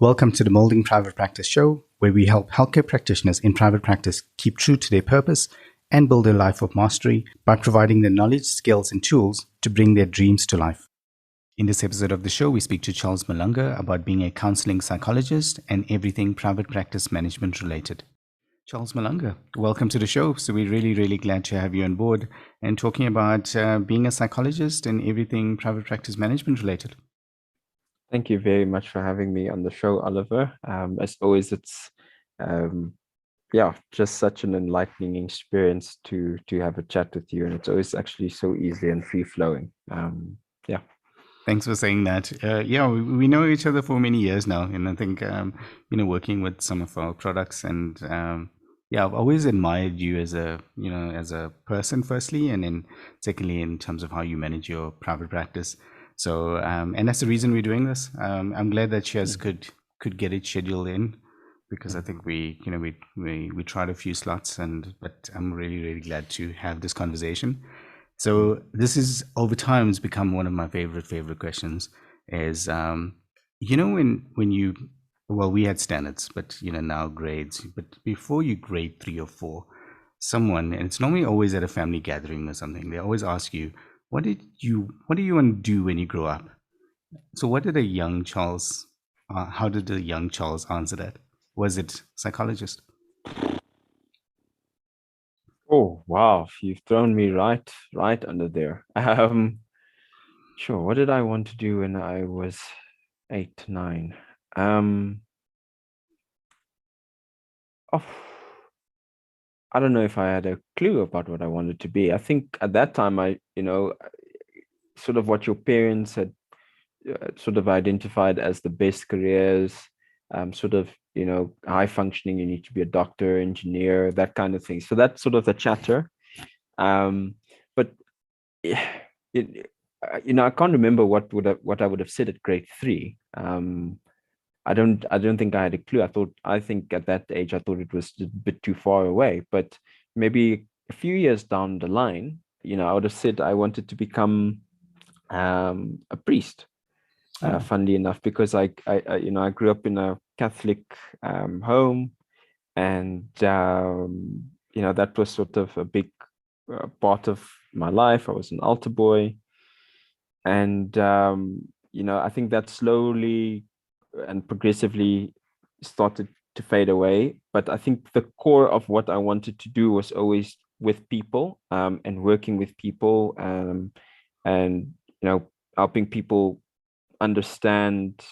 Welcome to the Moulding Private Practice Show, where we help healthcare practitioners in private practice keep true to their purpose and build a life of mastery by providing the knowledge, skills, and tools to bring their dreams to life. In this episode of the show, we speak to Charles Malanga about being a counselling psychologist and everything private practice management related. Charles Malanga, welcome to the show. So we're really glad to have you on board and talking about being a psychologist and everything private practice management related. Thank you very much for having me on the show, Oliver. As always, it's just such an enlightening experience to have a chat with you, and it's always actually so easy and free flowing. Thanks for saying that. We know each other for many years now, and I think working with some of our products, and I've always admired you as a person, firstly, and then secondly in terms of how you manage your private practice. So and that's the reason we're doing this. I'm glad that Shaz could get it scheduled in, because I think we tried a few slots, but I'm really glad to have this conversation. So this is over time has become one of my favorite questions. Is when you we had standards, but now grades. But before you grade 3 or 4, someone, and it's normally always at a family gathering or something, they always ask you, what do you want to do when you grow up? So what did a young Charles, how did the young Charles answer that? Was it psychologist? Oh, wow. You've thrown me right under there. Sure. What did I want to do when I was 8, 9? I don't know if I had a clue about what I wanted to be. I think at that time, sort of what your parents had sort of identified as the best careers, high functioning, you need to be a doctor, engineer, that kind of thing. So that's sort of the chatter. But I can't remember what I would have said at grade 3. I don't think I had a clue. I think at that age, I thought it was a bit too far away, but maybe a few years down the line, I would have said I wanted to become a priest. Funnily enough, because I grew up in a Catholic home, and that was sort of a big part of my life. I was an altar boy, and I think that slowly and progressively started to fade away. But I think the core of what I wanted to do was always with people, and working with people, and helping people understand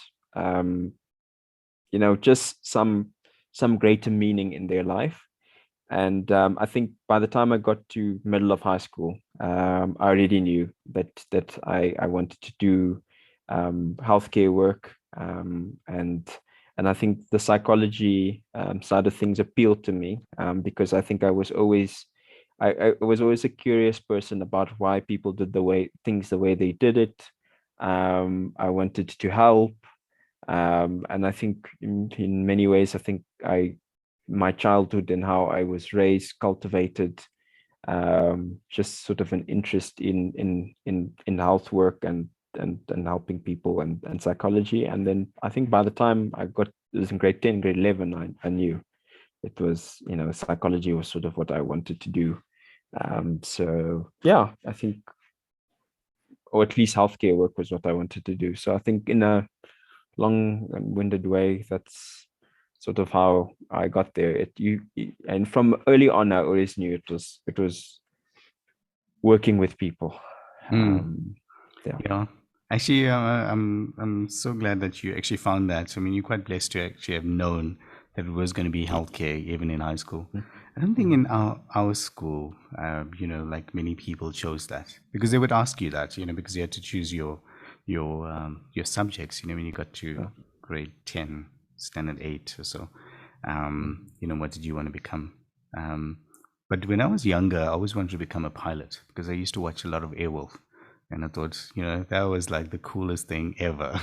just some greater meaning in their life. And I think by the time I got to middle of high school, I already knew that I wanted to do healthcare work, and I think the psychology side of things appealed to me, because I think I was always a curious person about why people did the way they did it. I wanted to help, and I think in many ways, I think my childhood and how I was raised cultivated just sort of an interest in health work and helping people and psychology. And then I think by the time it was in grade 10, grade 11, I knew it was, psychology was sort of what I wanted to do. I think, or at least healthcare work was what I wanted to do. So I think in a long and winded way, that's sort of how I got there. And from early on, I always knew it was working with people. Actually, I'm so glad that you actually found that. I mean, you're quite blessed to actually have known that it was going to be healthcare even in high school. I don't think in our school, like many people chose that, because they would ask you that, because you had to choose your subjects, when you got to grade 10, standard 8 or so. What did you want to become? But when I was younger, I always wanted to become a pilot, because I used to watch a lot of Airwolf. And I thought, that was like the coolest thing ever,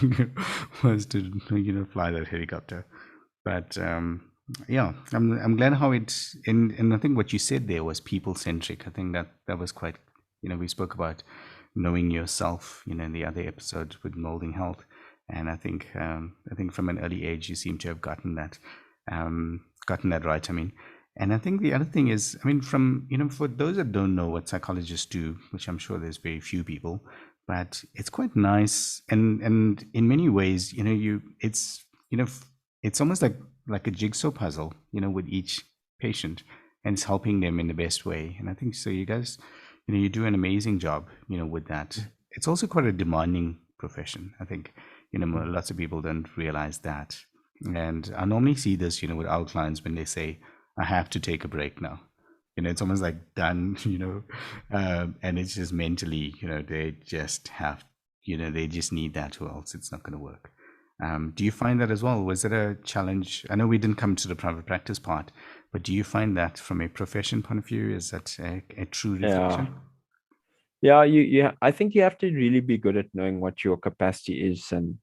was to, fly that helicopter. But I'm glad how and I think what you said there was people centric. I think that was quite, we spoke about knowing yourself, in the other episode with Moulding Health. And I think from an early age you seem to have gotten that right. I mean, and I think the other thing is, I mean, from for those that don't know what psychologists do, which I'm sure there's very few people, but it's quite nice, and in many ways, it's almost like a jigsaw puzzle, with each patient, and it's helping them in the best way. And I think so. You guys, you do an amazing job, with that. It's also quite a demanding profession. I think, lots of people don't realize that. And I normally see this, with our clients when they say, I have to take a break now. It's almost like done, and it's just mentally, they just have, they just need that, or else it's not going to work. Do you find that as well? Was it a challenge? I know we didn't come to the private practice part, but do you find that from a profession point of view, is that a true reflection? Yeah, I think you have to really be good at knowing what your capacity is, and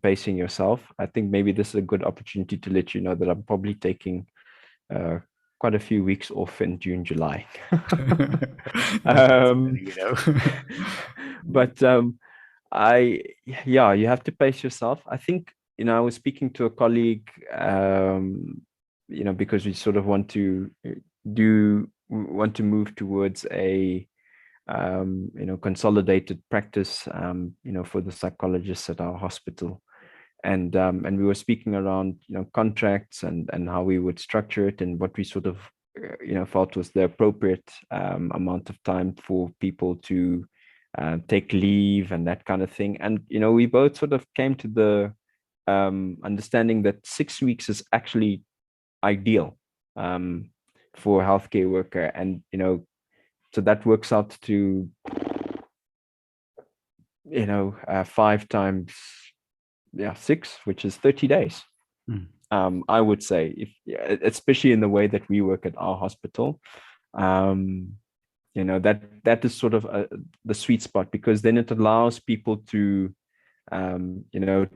pacing yourself. I think maybe this is a good opportunity to let you know that I'm probably taking uh, quite a few weeks off in June, July. That doesn't um, matter. but I yeah, you have to pace yourself. I think, I was speaking to a colleague, because we sort of want to move towards a consolidated practice, for the psychologists at our hospital. And we were speaking around, contracts, and how we would structure it, and what we sort of, felt was the appropriate amount of time for people to take leave and that kind of thing. And, we both sort of came to the understanding that 6 weeks is actually ideal for a healthcare worker. And, so that works out to, 5 times, 6, which is 30 days. I would say, especially in the way that we work at our hospital, that is sort of the sweet spot, because then it allows people to,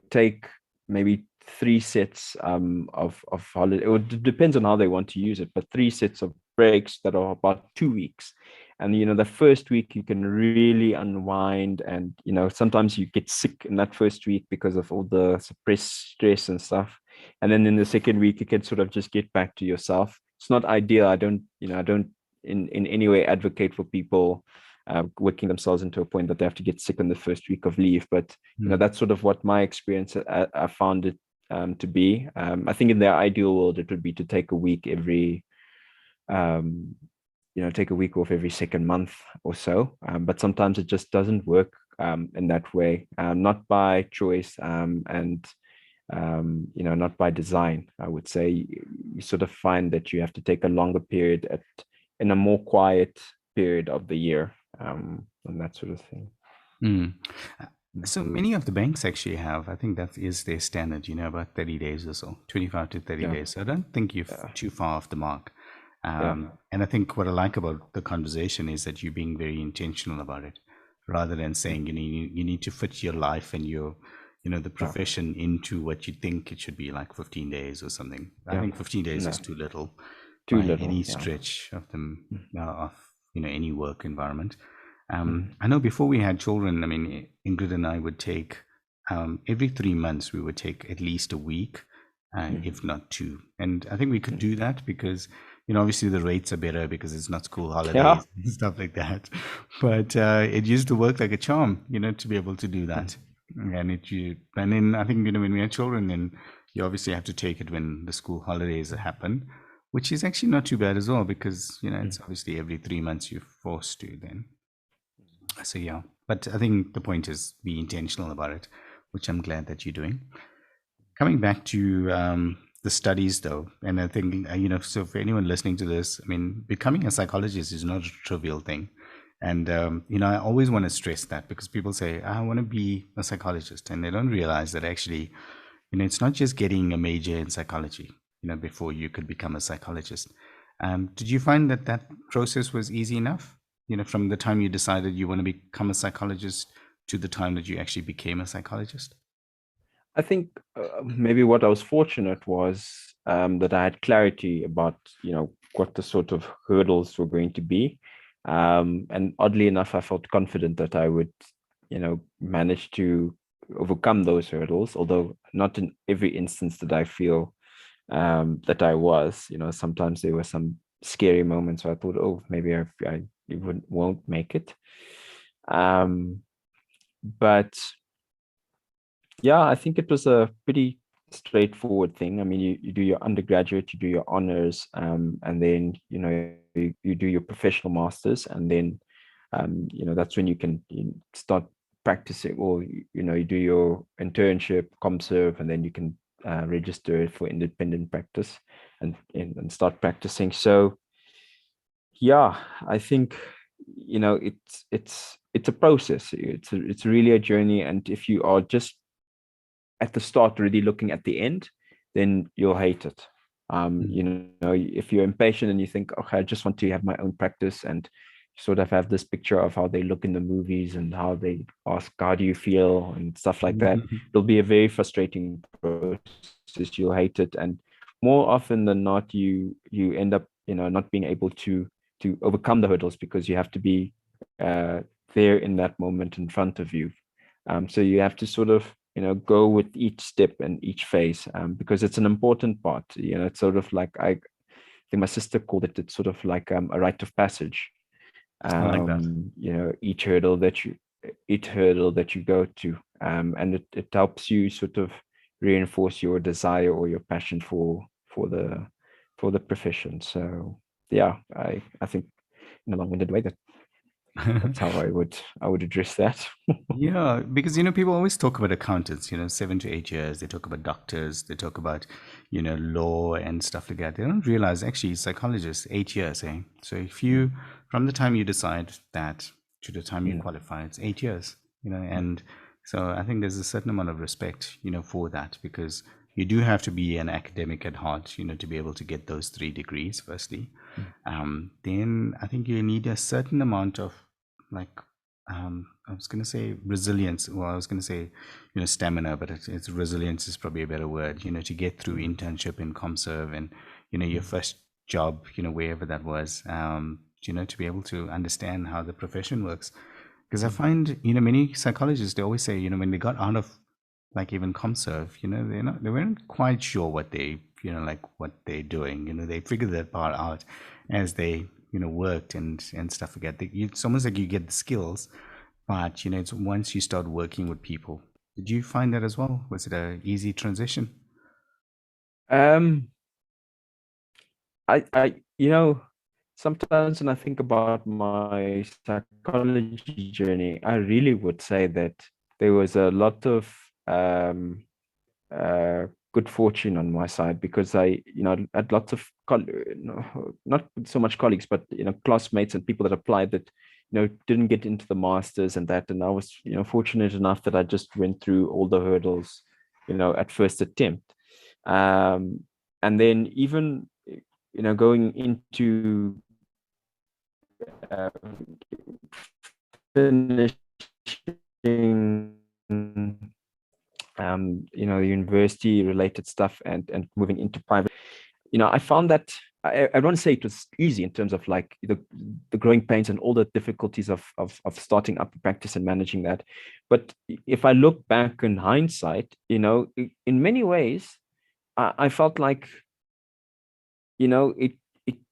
take maybe 3 sets of holiday. It depends on how they want to use it, but 3 sets of breaks that are about 2 weeks. And the first week you can really unwind, and sometimes you get sick in that first week because of all the suppressed stress and stuff. And then in the second week you can sort of just get back to yourself. It's not ideal. I don't in any way advocate for people working themselves into a point that they have to get sick in the first week of leave. But that's sort of what my experience I found it to be. I think in their ideal world it would be to take a week every take a week off every second month or so. But sometimes it just doesn't work in that way, not by choice, and not by design. I would say you sort of find that you have to take a longer period in a more quiet period of the year, and that sort of thing. So many of the banks actually have, I think that is their standard, about 30 days or so, 25 to 30 days. So I don't think you're too far off the mark. And I think what I like about the conversation is that you're being very intentional about it, rather than saying, you need to fit your life and your, the profession into what you think it should be, like 15 days or something. I think 15 days is too little. Any stretch of them, of any work environment. I know before we had children, I mean, Ingrid and I would take every 3 months we would take at least a week, if not 2. And I think we could do that because obviously the rates are better because it's not school holidays and stuff like that. But it used to work like a charm, to be able to do that. And then I think when we had children, then you obviously have to take it when the school holidays happen, which is actually not too bad as well, because it's obviously every 3 months you're forced to then. So yeah, but I think the point is be intentional about it, which I'm glad that you're doing. Coming back to the studies though, and I think so for anyone listening to this, I mean, becoming a psychologist is not a trivial thing. And I always want to stress that, because people say, I want to be a psychologist, and they don't realize that actually it's not just getting a major in psychology before you could become a psychologist. Did you find that process was easy enough, from the time you decided you want to become a psychologist to the time that you actually became a psychologist? I think maybe what I was fortunate was that I had clarity about, what the sort of hurdles were going to be. And oddly enough, I felt confident that I would, manage to overcome those hurdles, although not in every instance that I feel that I was. Sometimes there were some scary moments where I thought, oh, maybe I won't make it. But yeah, I think it was a pretty straightforward thing. I mean, you do your undergraduate, you do your honors, and then you do your professional masters, and then that's when you start practicing, or you do your internship, ComServe, and then you can register for independent practice and start practicing. So yeah, I think it's a process. It's really a journey, and if you are just at the start already looking at the end, then you'll hate it. If you're impatient and you think, okay, I just want to have my own practice, and sort of have this picture of how they look in the movies and how they ask, how do you feel, and stuff like that, it'll be a very frustrating process. You'll hate it, and more often than not, you end up not being able to overcome the hurdles, because you have to be there in that moment in front of you. So you have to sort of go with each step and each phase, because it's an important part. It's sort of like, I think my sister called it, it's sort of like a rite of passage. I like that. Each hurdle that you go to, and it helps you sort of reinforce your desire or your passion for the profession. So yeah, I think in a long-winded way, that's how I would address that. Yeah, because people always talk about accountants, 7 to 8 years. They talk about doctors, they talk about, law and stuff like that. They don't realize actually psychologists 8 years, eh? So if you, from the time you decide that to the time you qualify, it's 8 years, and so I think there's a certain amount of respect, for that, because you do have to be an academic at heart, to be able to get those 3 degrees, firstly. Then I think you need a certain amount of, like, I was going to say resilience. Well, I was going to say, stamina, but it's resilience is probably a better word, to get through internship in ComServe and, your first job, wherever that was, to be able to understand how the profession works. Because I find, many psychologists, they always say, when they got out of, like, even ComServe, they weren't quite sure what they, like what they're doing. They figured that part out as they, worked and stuff like that. It's almost like you get the skills, but it's once you start working with people. Did you find that as well? Was it a easy transition? Um, I sometimes when I think about my psychology journey, I really would say that there was a lot of good fortune on my side, because I had lots of not so much colleagues, but classmates and people that applied that didn't get into the masters and that, and I was fortunate enough that I just went through all the hurdles at first attempt. And then even going into finishing university related stuff and moving into private, I found that I don't want to say it was easy in terms of like the growing pains and all the difficulties of starting up a practice and managing that. But if I look back in hindsight, in many ways, I felt like, it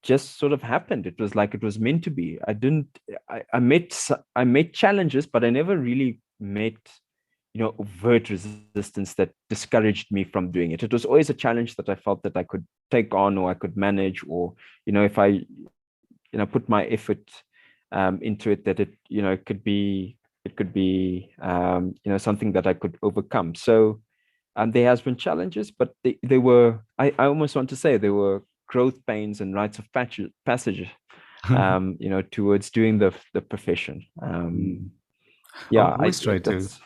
just sort of happened. It was like it was meant to be. I met challenges, but I never really met overt resistance that discouraged me from doing it. It was always a challenge that I felt that I could take on, or I could manage, or if I put my effort into it, that it could be something that I could overcome. So there has been challenges, but they were, I almost want to say, they were growth pains and rites of passage towards doing the profession. I Yeah, always try to. that's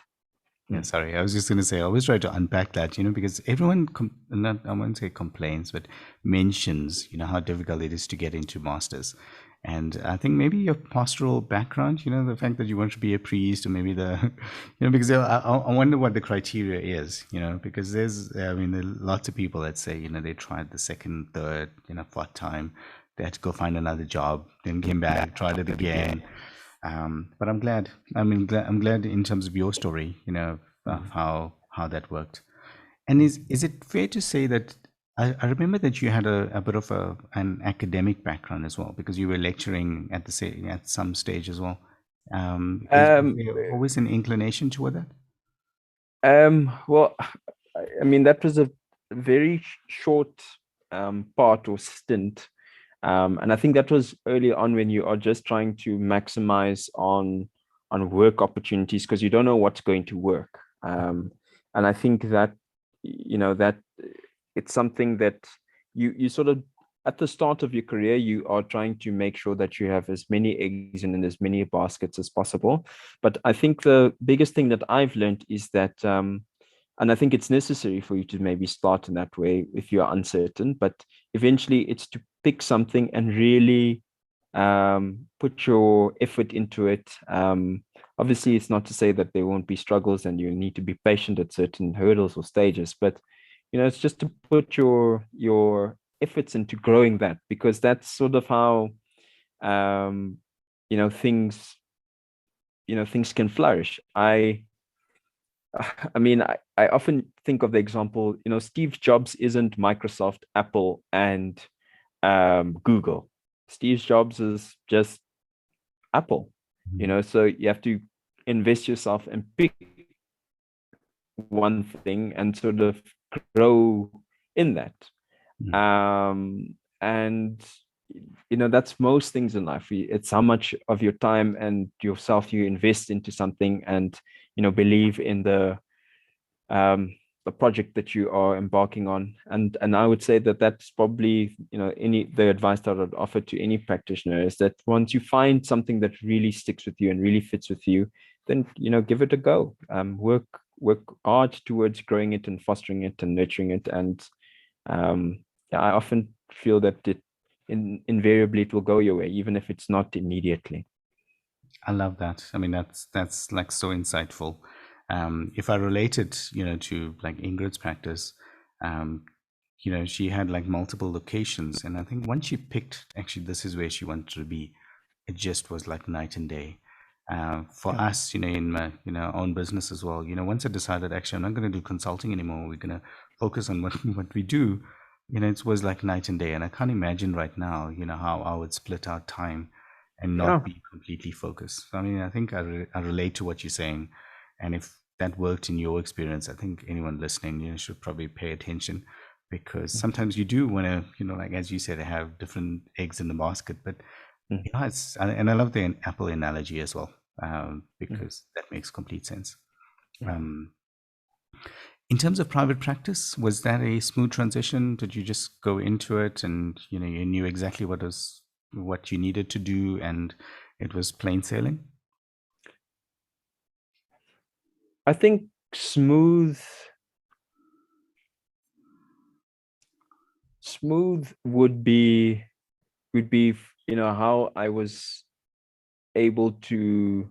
Yeah, sorry. I was just going to say, I always try to unpack that, because everyone, not, I won't say complains, but mentions, how difficult it is to get into masters. And I think maybe your pastoral background, the fact that you want to be a priest, or maybe because I wonder what the criteria is, because there's, I mean, there are lots of people that say, they tried the second, third, fourth time, they had to go find another job, then came back, tried it again. But I'm glad. I'm glad in terms of your story. of how that worked. And is it fair to say that I remember that you had a bit of an academic background as well, because you were lecturing at at some stage as well. Was Um, there always an inclination toward that? well, I mean, that was a very short part or stint. And I think that was early on when you are just trying to maximize on work opportunities because you don't know what's going to work. And I think that, that it's something that you sort of at the start of your career, you are trying to make sure that you have as many eggs in as many baskets as possible. But I think the biggest thing that I've learned is that, and I think it's necessary for you to maybe start in that way if you're uncertain, but eventually it's to pick something and really put your effort into it. Obviously, it's not to say that there won't be struggles and you need to be patient at certain hurdles or stages, but it's just to put your efforts into growing that, because that's sort of how um, things things can flourish. I mean, I often think of the example, Steve Jobs isn't Microsoft, Apple, and Google. Steve Jobs is just Apple, so you have to invest yourself and pick one thing and sort of grow in that. And that's most things in life. It's how much of your time and yourself you invest into something, and believe in the project that you are embarking on. And I would say that that's probably the advice that I'd offer to any practitioner is that once you find something that really sticks with you and really fits with you, then give it a go. Work hard towards growing it and fostering it and nurturing it. And yeah, I often feel that invariably it will go your way, even if it's not immediately. I love that. I mean, that's like so insightful. If I relate it, to like Ingrid's practice, um, she had like multiple locations, and I think once she picked, actually, this is where she wanted to be, it just was like night and day. For Yeah. us, in my, our own business as well, once I decided, actually, I'm not going to do consulting anymore. We're going to focus on what what we do. It was like night and day, and I can't imagine right now, how I would split out time and not Yeah. be completely focused. So, I mean, I think I relate to what you're saying, and if that worked in your experience, I think anyone listening, should probably pay attention, because sometimes you do want to, like as you said, have different eggs in the basket. But Mhm. and I love the Apple analogy as well, Mhm. because that makes complete sense. Yeah. Um, in terms of private practice, was that a smooth transition? Did you just go into it and you knew exactly what you needed to do, and it was plain sailing? I think smooth would be how I was able to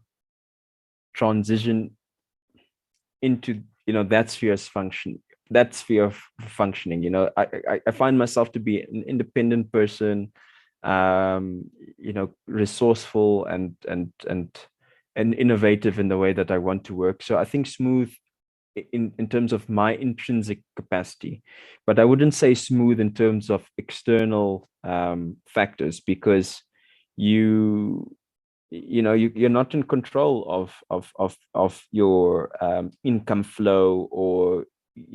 transition into that sphere of functioning. I find myself to be an independent person, resourceful and innovative in the way that I want to work. So I think smooth in terms of my intrinsic capacity, but I wouldn't say smooth in terms of external factors, because you you're not in control of your income flow, or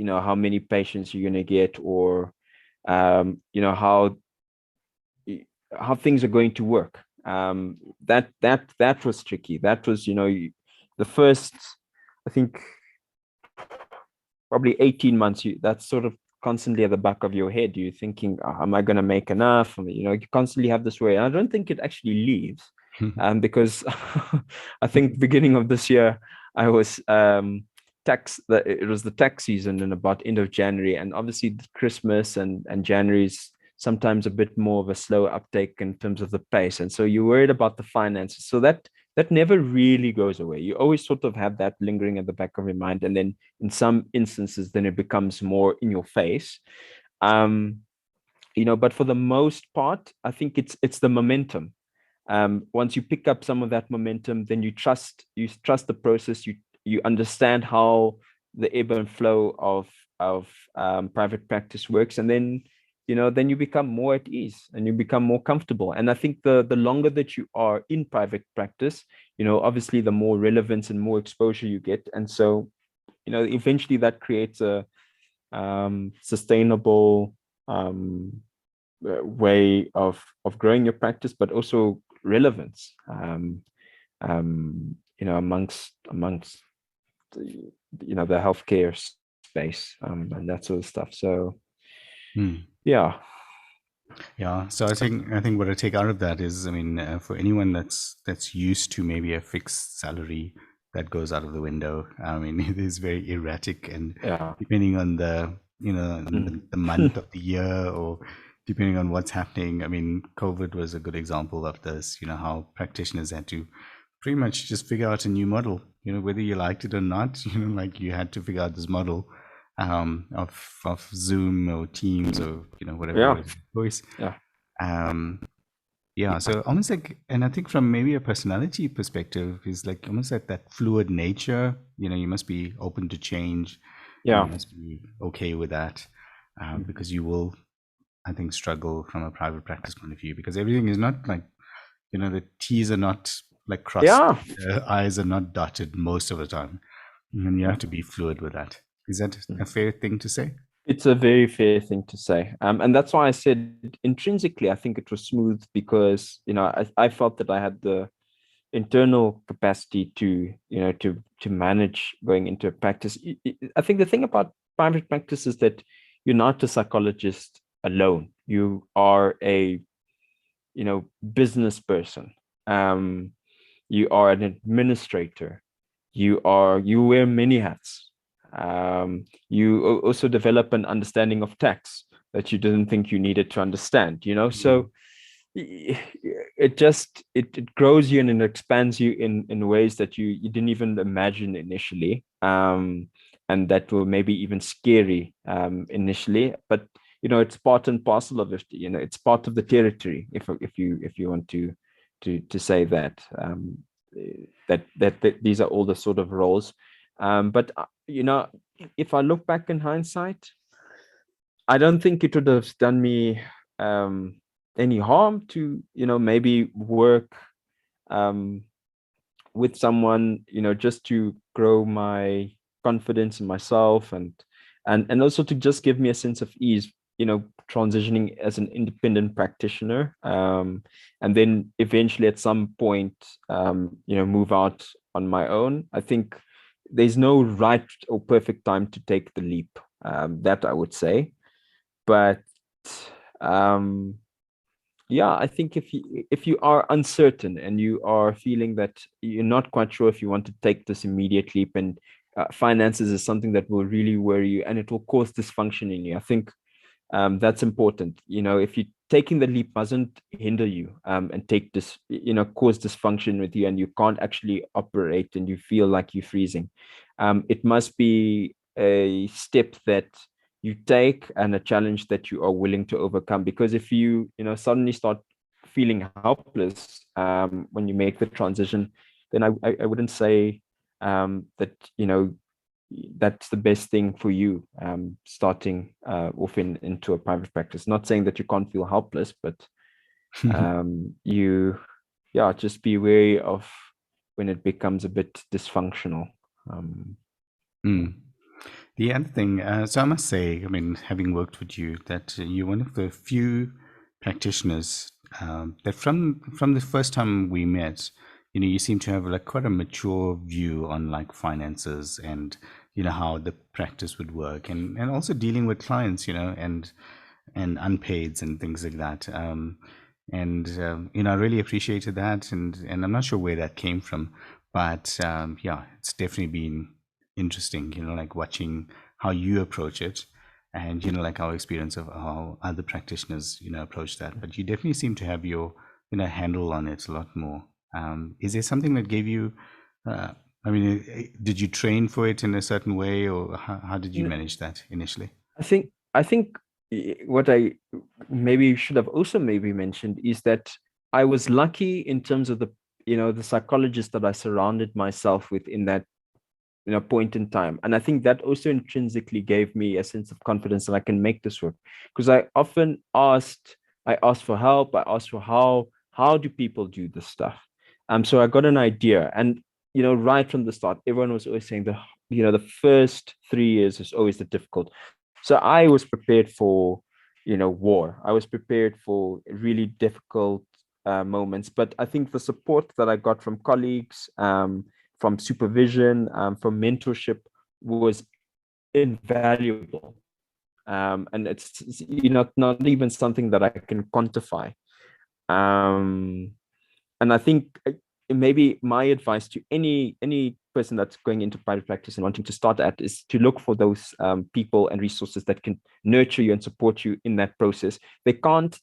how many patients you're going to get, or how things are going to work. That was tricky. That was the first, I think, probably 18 months. That's sort of constantly at the back of your head. You're thinking, "Oh, am I going to make enough?" You constantly have this way. And I don't think it actually leaves, because I think beginning of this year I was it was the tax season in about end of January, and obviously Christmas and January's sometimes a bit more of a slow uptake in terms of the pace, and so you're worried about the finances. So that never really goes away. You always sort of have that lingering at the back of your mind, and then in some instances then it becomes more in your face. um but for the most part, I think it's the momentum. Once you pick up some of that momentum, then you trust the process. you understand how the ebb and flow of private practice works, and then then you become more at ease and you become more comfortable. And I think the longer that you are in private practice, obviously the more relevance and more exposure you get, and so eventually that creates a sustainable way of growing your practice, but also relevance amongst the healthcare space, and that sort of stuff. So yeah. Yeah, so I think what I take out of that is, I mean, for anyone that's used to maybe a fixed salary that goes out of the window, I mean, it is very erratic, and Yeah. depending on the month of the year, or depending on what's happening. I mean, COVID was a good example of this. How practitioners had to pretty much just figure out a new model. Whether you liked it or not. Like you had to figure out this model of Zoom or Teams or whatever Yeah. was your choice. Yeah. Yeah, so almost like, and I think from maybe a personality perspective, is like almost like that fluid nature. You must be open to change, and you Yeah. must be okay with that, because you will, I think, struggle from a private practice point of view, because everything is not like, the T's are not like crossed, Yeah. the I's are not dotted most of the time, and you have to be fluid with that. Is that a fair thing to say? It's a very fair thing to say. And that's why I said intrinsically, I think it was smooth because, I felt that I had the internal capacity to, to manage going into a practice. I think the thing about private practice is that you're not a psychologist alone. You are a, business person. You are an administrator. You wear many hats. You also develop an understanding of tax that you didn't think you needed to understand, so it grows you and it expands you in ways that you didn't even imagine initially, and that were maybe even scary initially, but it's part and parcel of it. It's part of the territory, if you want to say that, that these are all the sort of roles. But if I look back in hindsight, I don't think it would have done me any harm to maybe work with someone, just to grow my confidence in myself, and also to just give me a sense of ease, transitioning as an independent practitioner, and then eventually at some point move out on my own. I think there's no right or perfect time to take the leap, that I would say. But yeah, I think if you are uncertain and you are feeling that you're not quite sure if you want to take this immediate leap, and finances is something that will really worry you and it will cause dysfunction in you, I think that's important. If you taking the leap mustn't hinder you, and take this, cause dysfunction with you, and you can't actually operate and you feel like you're freezing. It must be a step that you take and a challenge that you are willing to overcome, because if you suddenly start feeling helpless when you make the transition, then I wouldn't say that that's the best thing for you, starting off into a private practice. Not saying that you can't feel helpless, but you just be wary of when it becomes a bit dysfunctional. The other thing, so I must say, I mean, having worked with you, that you're one of the few practitioners that from the first time we met, you seem to have like quite a mature view on like finances, and how the practice would work, and also dealing with clients, and unpaids and things like that. I really appreciated that, and I'm not sure where that came from, but yeah, it's definitely been interesting, like watching how you approach it, and like our experience of how other practitioners approach that. But you definitely seem to have your handle on it a lot more. Is there something that gave you I mean, did you train for it in a certain way, or how did you manage that initially? I think what I maybe should have also maybe mentioned is that I was lucky in terms of the psychologists that I surrounded myself with, in that point in time. And I think that also intrinsically gave me a sense of confidence that I can make this work, because I asked for help. I asked for how do people do this stuff. So I got an idea, and right from the start, everyone was always saying that the first 3 years is always the difficult. So I was prepared for war. I was prepared for really difficult moments. But I think the support that I got from colleagues, from supervision, from mentorship was invaluable. And it's not even something that I can quantify. Um, and I think maybe my advice to any person that's going into private practice and wanting to start at is to look for those people and resources that can nurture you and support you in that process. They can't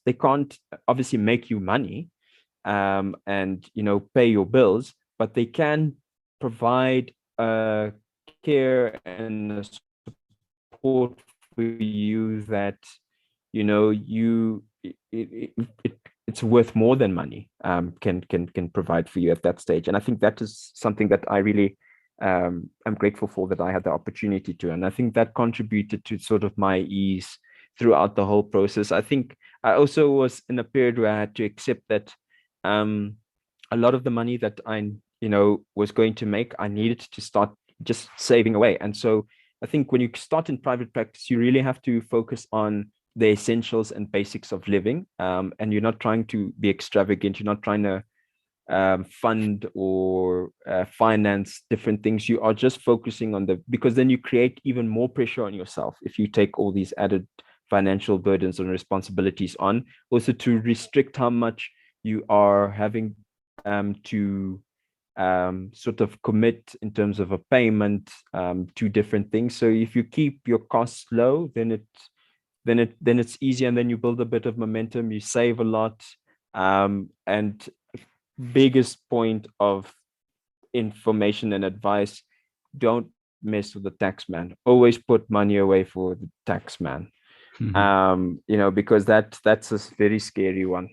obviously make you money, and pay your bills, but they can provide care and support for you that you it's worth more than money can provide for you at that stage. And I think that is something that I really am grateful for, that I had the opportunity to. And I think that contributed to sort of my ease throughout the whole process. I think I also was in a period where I had to accept that a lot of the money that I was going to make, I needed to start just saving away. And so I think when you start in private practice, you really have to focus on the essentials and basics of living. And you're not trying to be extravagant. You're not trying to fund or finance different things. You are just focusing on because then you create even more pressure on yourself if you take all these added financial burdens and responsibilities on. Also, to restrict how much you are having to sort of commit in terms of a payment to different things. So if you keep your costs low, then it's easy, and then you build a bit of momentum. You save a lot, and biggest point of information and advice: don't mess with the tax man. Always put money away for the tax man. Because that's a very scary one.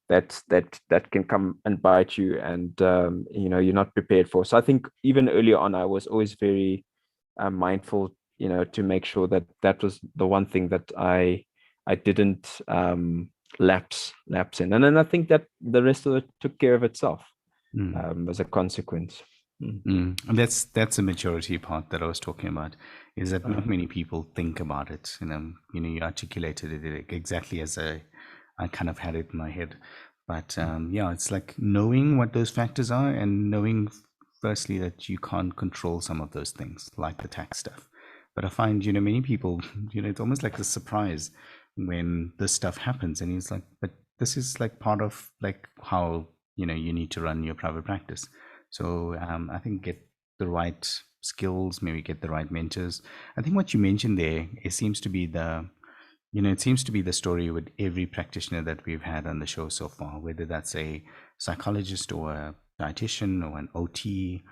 That can come and bite you, and you're not prepared for. So I think even earlier on, I was always very mindful, to make sure that was the one thing that I didn't lapse in. And then I think that the rest of it took care of itself as a consequence. And that's a maturity part that I was talking about, is that not many people think about it. You articulated it exactly as I kind of had it in my head. But it's like knowing what those factors are, and knowing firstly that you can't control some of those things, like the tax stuff. But I find, many people, it's almost like a surprise when this stuff happens, and it's like, but this is like part of like how, you need to run your private practice. So I think get the right skills, maybe get the right mentors. I think what you mentioned there, it seems to be the story with every practitioner that we've had on the show so far, whether that's a psychologist or a dietitian or an OT.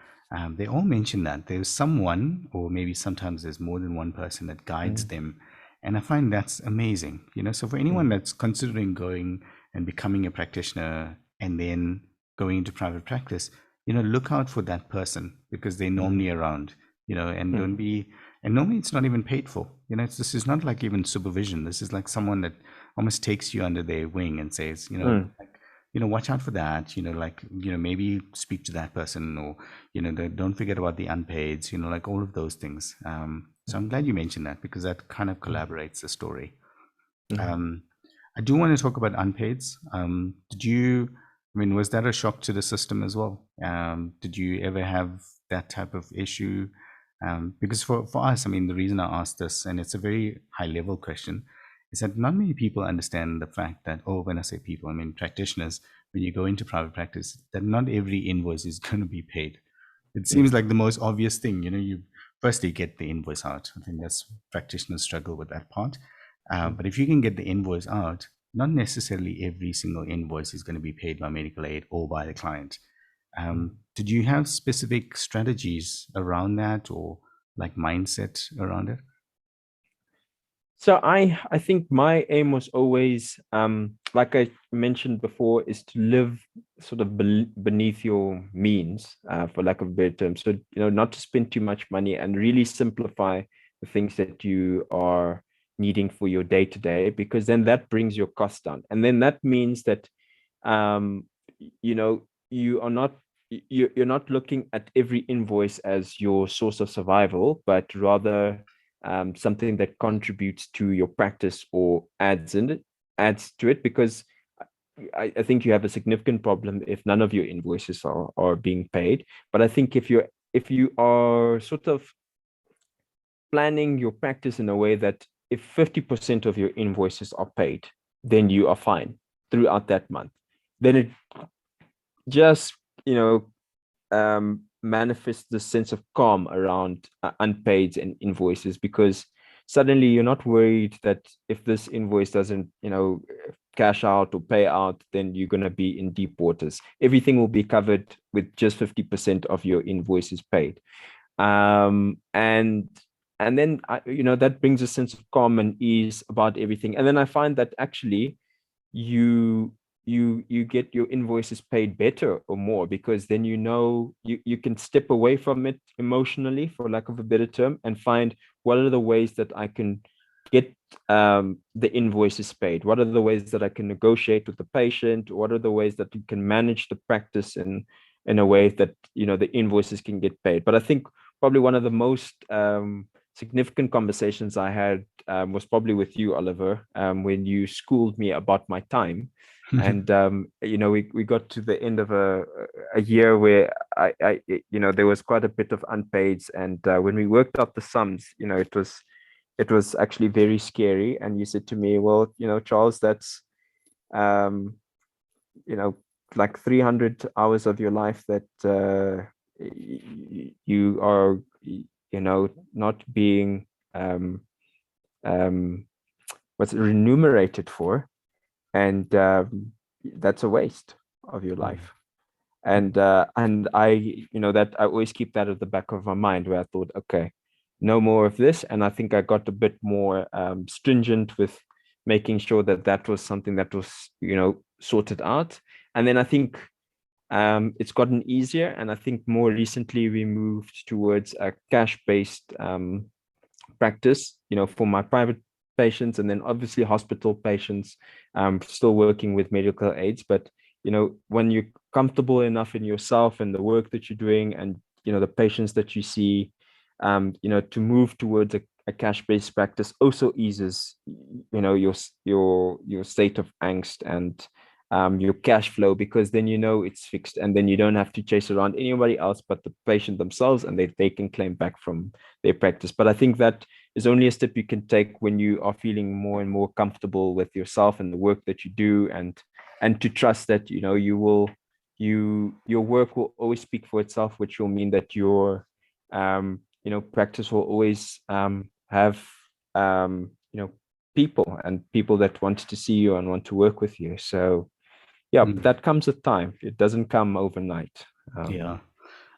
They all mention that there's someone, or maybe sometimes there's more than one person that guides them. And I find that's amazing. So for anyone that's considering going and becoming a practitioner and then going into private practice, look out for that person, because they're normally around, and don't be. And normally it's not even paid for. This is not like even supervision. This is like someone that almost takes you under their wing and says, watch out for that. Maybe speak to that person, or don't forget about the unpaids. Like all of those things. So I'm glad you mentioned that, because that kind of collaborates the story. I do want to talk about unpaids. Was that a shock to the system as well? Did you ever have that type of issue? Because for us, the reason I asked this, and it's a very high level question, is that not many people understand the fact that, when I say people, I mean practitioners, when you go into private practice, that not every invoice is going to be paid. It seems like the most obvious thing, you firstly get the invoice out. I think that's practitioners struggle with that part. But if you can get the invoice out, not necessarily every single invoice is going to be paid by medical aid or by the client. Did you have specific strategies around that, or like mindset around it? So I think my aim was always, like I mentioned before, is to live sort of beneath your means, for lack of a better term. So, not to spend too much money and really simplify the things that you are needing for your day to day, because then that brings your cost down. And then that means that, um, you are not you're not looking at every invoice as your source of survival, but rather, something that contributes to your practice or adds to it, because I think you have a significant problem if none of your invoices are being paid. But I think if you are sort of planning your practice in a way that if 50% of your invoices are paid, then you are fine throughout that month. Then it just, manifest the sense of calm around unpaid and invoices, because suddenly you're not worried that if this invoice doesn't, cash out or pay out, then you're going to be in deep waters. Everything will be covered with just 50% of your invoices paid. And then that brings a sense of calm and ease about everything. And then I find that actually you you get your invoices paid better or more, because then you can step away from it emotionally, for lack of a better term, and find what are the ways that I can get, the invoices paid, what are the ways that I can negotiate with the patient, what are the ways that you can manage the practice in a way that the invoices can get paid. But I think probably one of the most, significant conversations I had, was probably with you, Oliver, when you schooled me about my time. And we got to the end of a year where there was quite a bit of unpaids, and when we worked out the sums, it was actually very scary. And you said to me, well, Charles, that's, um, like 300 hours of your life that, you are, not being, um, what's it, remunerated for, and, that's a waste of your life. And that I always keep that at the back of my mind, where I thought, okay, no more of this. And I think I got a bit more, stringent with making sure that that was something that was, sorted out. And then I think, it's gotten easier. And I think more recently we moved towards a cash-based, practice, for my private patients, and then obviously hospital patients, still working with medical aids. But, when you're comfortable enough in yourself and the work that you're doing, and, the patients that you see, to move towards a cash-based practice also eases, your state of angst and, your cash flow, because then it's fixed, and then you don't have to chase around anybody else but the patient themselves, and they can claim back from their practice. But I think that is only a step you can take when you are feeling more and more comfortable with yourself and the work that you do, and to trust that your work will always speak for itself, which will mean that your, practice will always, have, people that want to see you and want to work with you. So yeah, but Mm. that comes with time. It doesn't come overnight. Yeah.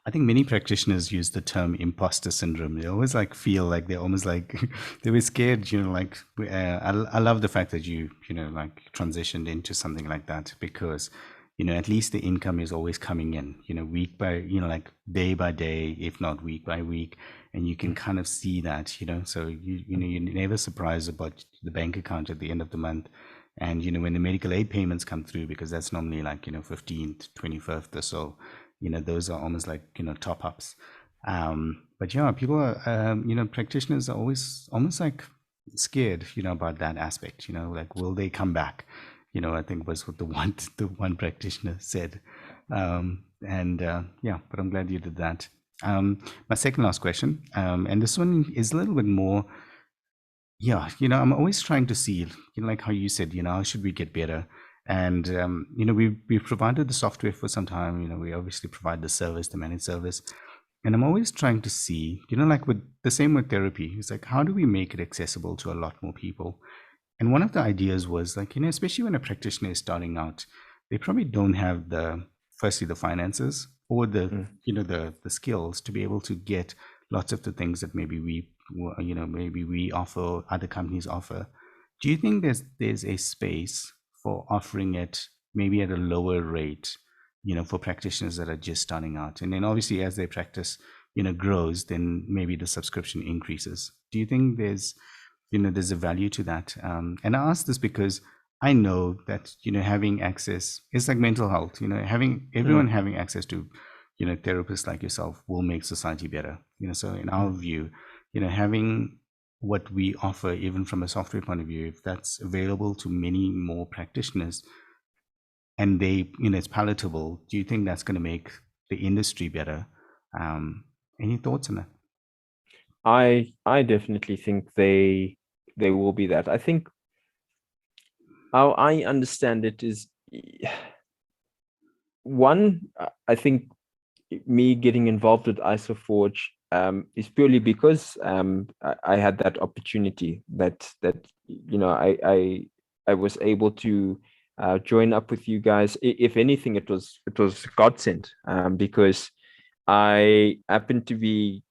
I think many practitioners use the term imposter syndrome. They always like feel like they're almost like they were scared, like I love the fact that like transitioned into something like that, because, at least the income is always coming in, week by, like day by day, if not week by week. And you can kind of see that, so you're never surprised about the bank account at the end of the month. And, when the medical aid payments come through, because that's normally like, 15th, 25th or so, those are almost like, top ups. But yeah, people are, practitioners are always almost like scared, about that aspect, like, will they come back? I think was what the one practitioner said. And yeah, but I'm glad you did that. My second last question, and this one is a little bit more, yeah, I'm always trying to see, like how you said, how should we get better? And we've provided the software for some time. We obviously provide the service, the managed service, and I'm always trying to see, like with the same with therapy, it's like, how do we make it accessible to a lot more people? And one of the ideas was like, especially when a practitioner is starting out, they probably don't have firstly the finances or the Mm. the skills to be able to get lots of the things that maybe maybe we offer, other companies offer. Do you think there's a space for offering it maybe at a lower rate, for practitioners that are just starting out? And then obviously as their practice, grows, then maybe the subscription increases. Do you think there's a value to that? And I ask this because I know that, having access is like mental health, having everyone having access to, therapists like yourself will make society better. So in our view, having what we offer, even from a software point of view, if that's available to many more practitioners and they, it's palatable, do you think that's going to make the industry better? Any thoughts on that? I definitely think they will be that. I think how I understand it is, one, I think me getting involved with IsoForge is purely because I had that opportunity that I was able to join up with you guys. If anything, it was godsend, because I happened to be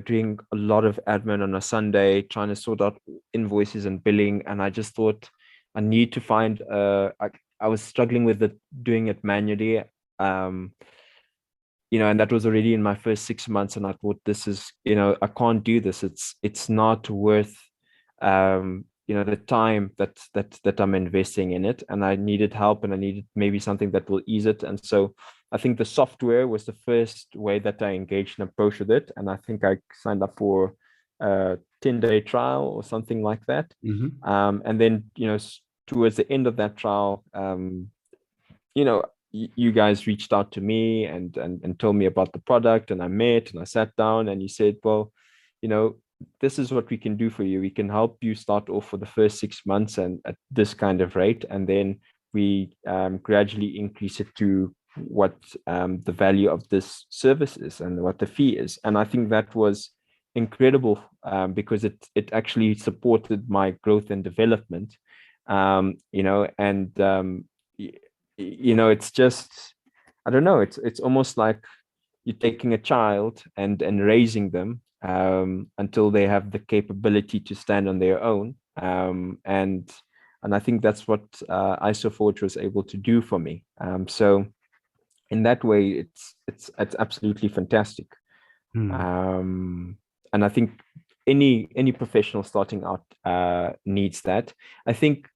doing a lot of admin on a Sunday, trying to sort out invoices and billing, and I just thought I need to find. I was struggling with doing it manually. Um, and that was already in my first 6 months, and I thought, this is, I can't do this. It's not worth the time that I'm investing in it, and I needed help, and I needed maybe something that will ease it. And so I think the software was the first way that I engaged and approached with it, and I think I signed up for a 10-day trial or something like that. And then towards the end of that trial, you guys reached out to me and told me about the product, and I met and I sat down, and you said, well, this is what we can do for you. We can help you start off for the first 6 months and at this kind of rate, and then we gradually increase it to what the value of this service is and what the fee is. And I think that was incredible, because it actually supported my growth and development. It's just, I don't know, it's almost like you're taking a child and raising them until they have the capability to stand on their own. And I think that's what IsoForge was able to do for me. So in that way, it's absolutely fantastic. And I think any professional starting out needs that. I think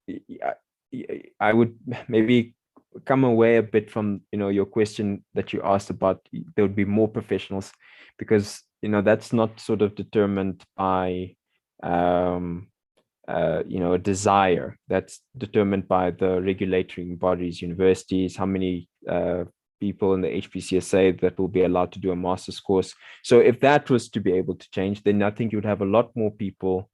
I would maybe come away a bit from your question that you asked about there would be more professionals, because that's not sort of determined by a desire. That's determined by the regulatory bodies, universities, how many people in the HPCSA that will be allowed to do a master's course. So if that was to be able to change, then I think you would have a lot more people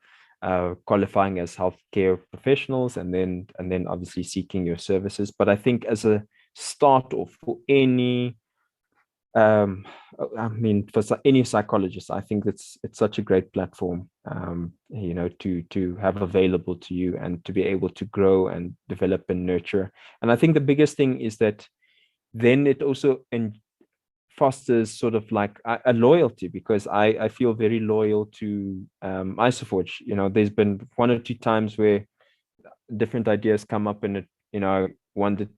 qualifying as healthcare professionals, and then obviously seeking your services. But I think as a start off for any for any psychologist, I think it's such a great platform to have available to you, and to be able to grow and develop and nurture. And I think the biggest thing is that then it also fosters sort of like a loyalty, because I feel very loyal to IsoForge. There's been 1 or 2 times where different ideas come up, and I wanted,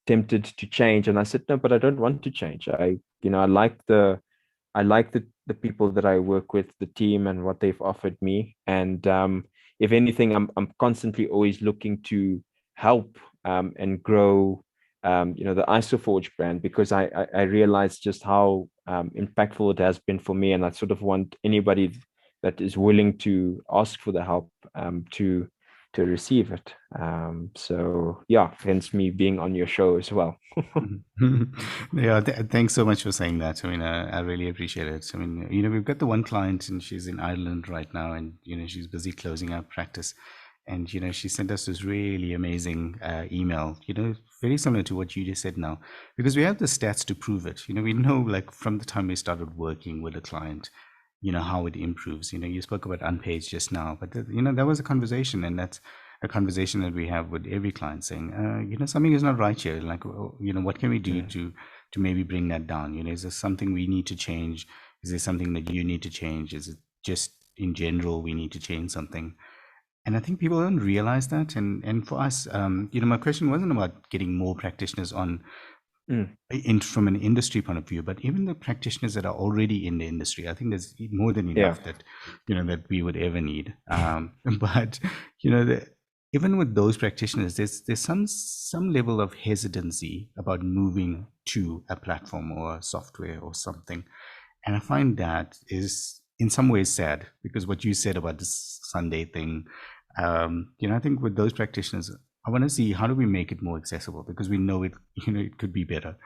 tempted to change, and I said, no, but I don't want to change. I like the people that I work with, the team, and what they've offered me. And if anything, I'm constantly always looking to help and grow the IsoForge brand, because I realized just how impactful it has been for me. And I sort of want anybody that is willing to ask for the help to receive it. So yeah, hence me being on your show as well. Yeah, thanks so much for saying that. I mean, I really appreciate it. I mean, we've got the one client, and she's in Ireland right now, and she's busy closing out practice. And she sent us this really amazing email, very similar to what you just said now, because we have the stats to prove it. We know, like, from the time we started working with a client, how it improves. You spoke about unpaid just now, but that was a conversation, and that's a conversation that we have with every client, saying, something is not right here. Like, what can we do to maybe bring that down? Is there something we need to change? Is there something that you need to change? Is it just in general we need to change something? And I think people don't realize that. And for us, my question wasn't about getting more practitioners on Mm. from an industry point of view, but even the practitioners that are already in the industry, I think there's more than Yeah. enough that that we would ever need. But even with those practitioners, there's some level of hesitancy about moving to a platform or a software or something, and I find that is in some ways sad, because what you said about this Sunday thing, I think with those practitioners, I want to see how do we make it more accessible, because we know it, it could be better,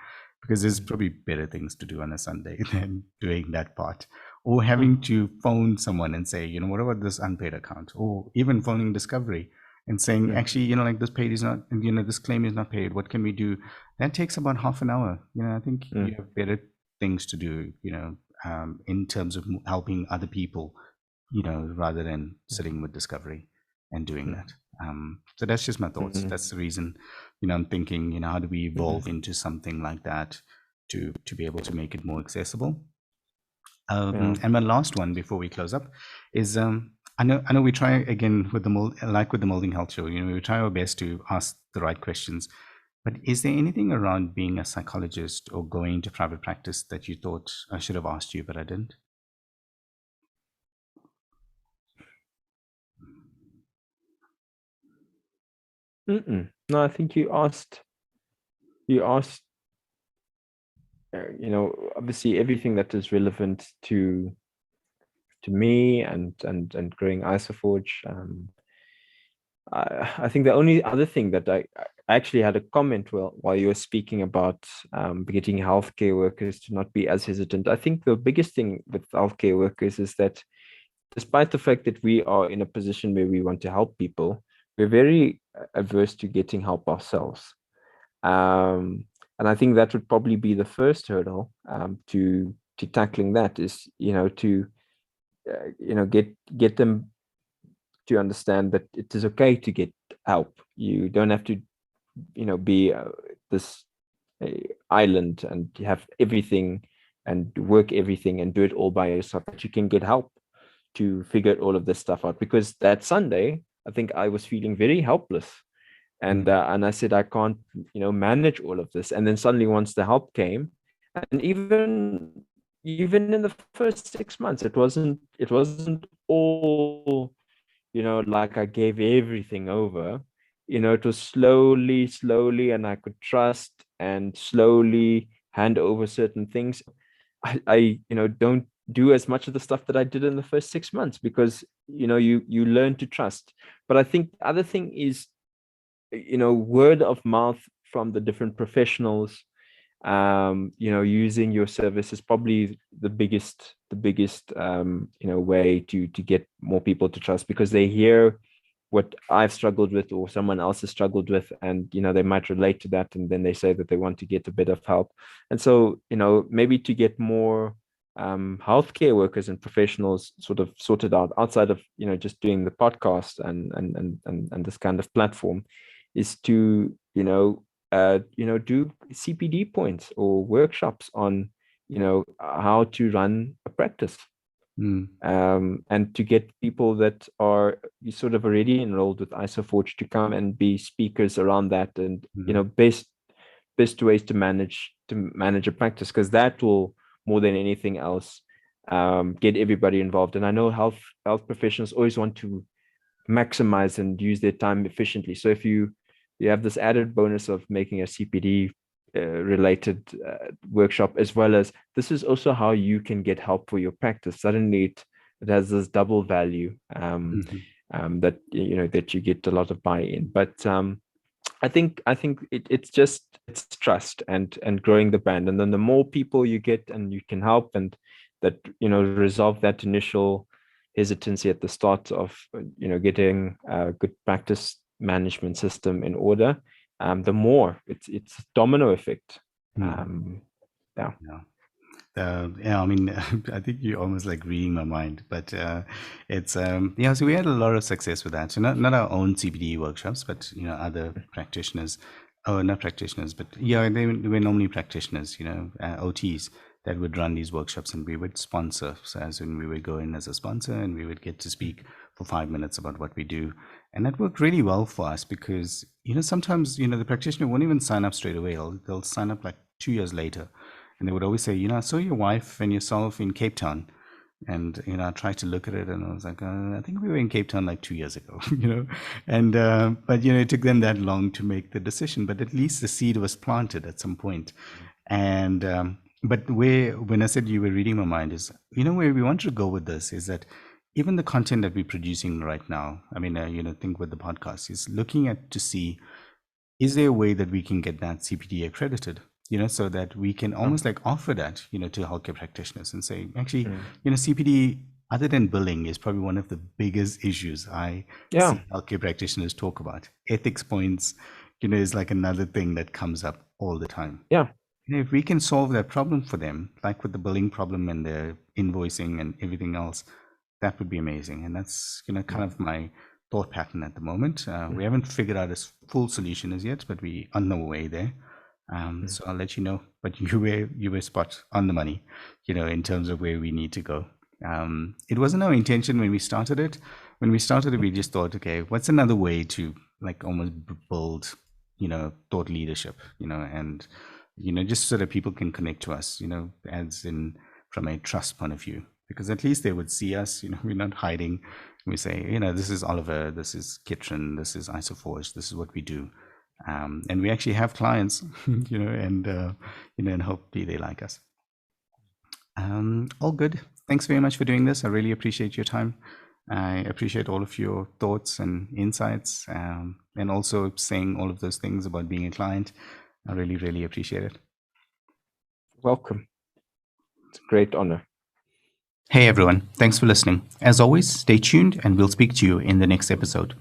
because there's Mm. probably better things to do on a Sunday than doing that part, or Mm. having to phone someone and say, what about this unpaid account, or even phoning Discovery and saying, Mm. actually, like this paid is not, this claim is not paid. What can we do? That takes about half an hour. I think you Mm. have better things to do, in terms of helping other people, rather than sitting with Discovery and doing Mm. that. So that's just my thoughts. Mm. That's the reason, I'm thinking, how do we Mm. evolve into something like that to be able to make it more accessible? Yeah. And my last one before we close up is, I know we try again with the mold, like with the Molding Health Show, we try our best to ask the right questions. But is there anything around being a psychologist or going to private practice that you thought I should have asked you, but I didn't? Mm-mm. No, I think you asked obviously everything that is relevant to me and growing Isoforge. I think the only other thing that I actually had a comment while you were speaking about getting healthcare workers to not be as hesitant. I think the biggest thing with healthcare workers is that despite the fact that we are in a position where we want to help people, we're very averse to getting help ourselves. Um, and I think that would probably be the first hurdle to tackling that is, to get them to understand that it is okay to get help. You don't have to, be this island and you have everything and work everything and do it all by yourself. But you can get help to figure all of this stuff out. Because that Sunday, I think I was feeling very helpless, and I said I can't, manage all of this. And then suddenly, once the help came, and even in the first 6 months, it wasn't all, like I gave everything over. It was slowly, and I could trust and slowly hand over certain things. I don't do as much of the stuff that I did in the first 6 months because you learn to trust. But I think the other thing is, word of mouth from the different professionals, using your service is probably the biggest way to get more people to trust, because they hear what I've struggled with or someone else has struggled with, and they might relate to that, and then they say that they want to get a bit of help. And so maybe to get more healthcare workers and professionals sort of sorted out outside of just doing the podcast and this kind of platform, is to do CPD points or workshops on how to run a practice, Mm, and to get people that are sort of already enrolled with Isoforge to come and be speakers around that, and mm, best ways to manage a practice, because that will, more than anything else, get everybody involved. And I know health professionals always want to maximize and use their time efficiently. So if you have this added bonus of making a CPD related workshop, as well as this is also how you can get help for your practice. Suddenly it has this double value, mhm, that that you get a lot of buy-in. But I think it's trust and growing the brand, and then the more people you get and you can help, and that resolve that initial hesitancy at the start of getting a good practice management system in order, the more it's domino effect. mm. um yeah. Yeah. Yeah, I mean, I think you're almost like reading my mind, but it's yeah. So we had a lot of success with that. So not our own CBD workshops, but other practitioners. Oh, not practitioners, but yeah, they were normally practitioners. OTs that would run these workshops, and we would sponsor. So as in we would go in as a sponsor and we would get to speak for 5 minutes about what we do. And that worked really well for us because, sometimes, the practitioner won't even sign up straight away. They'll sign up like 2 years later. And they would always say, I saw your wife and yourself in Cape Town. And, I tried to look at it and I was like, I think we were in Cape Town like 2 years ago, and, but, it took them that long to make the decision, but at least the seed was planted at some point. And, but when I said you were reading my mind is, where we want to go with this is that even the content that we're producing right now, I mean, think with the podcast is looking at to see, is there a way that we can get that CPD accredited? So that we can almost like offer that, to healthcare practitioners and say, actually, CPD, other than billing, is probably one of the biggest issues I see healthcare practitioners talk about. Ethics points, is like another thing that comes up all the time. Yeah. If we can solve that problem for them, like with the billing problem and the invoicing and everything else, that would be amazing. And that's, kind of my thought pattern at the moment. We haven't figured out a full solution as yet, but we're on the way there. So I'll let you know, but you were spot on the money, in terms of where we need to go. It wasn't our intention when we started it. When we started it, we just thought, okay, what's another way to like almost build, thought leadership, and, just so that people can connect to us, as in from a trust point of view, because at least they would see us, we're not hiding. We say, this is Oliver, this is KITRIN, this is Isoforge, this is what we do. And we actually have clients, and hopefully they like us. All good. Thanks very much for doing this. I really appreciate your time. I appreciate all of your thoughts and insights, and also saying all of those things about being a client. I really, really appreciate it. Welcome. It's a great honor. Hey everyone, thanks for listening. As always, stay tuned and we'll speak to you in the next episode.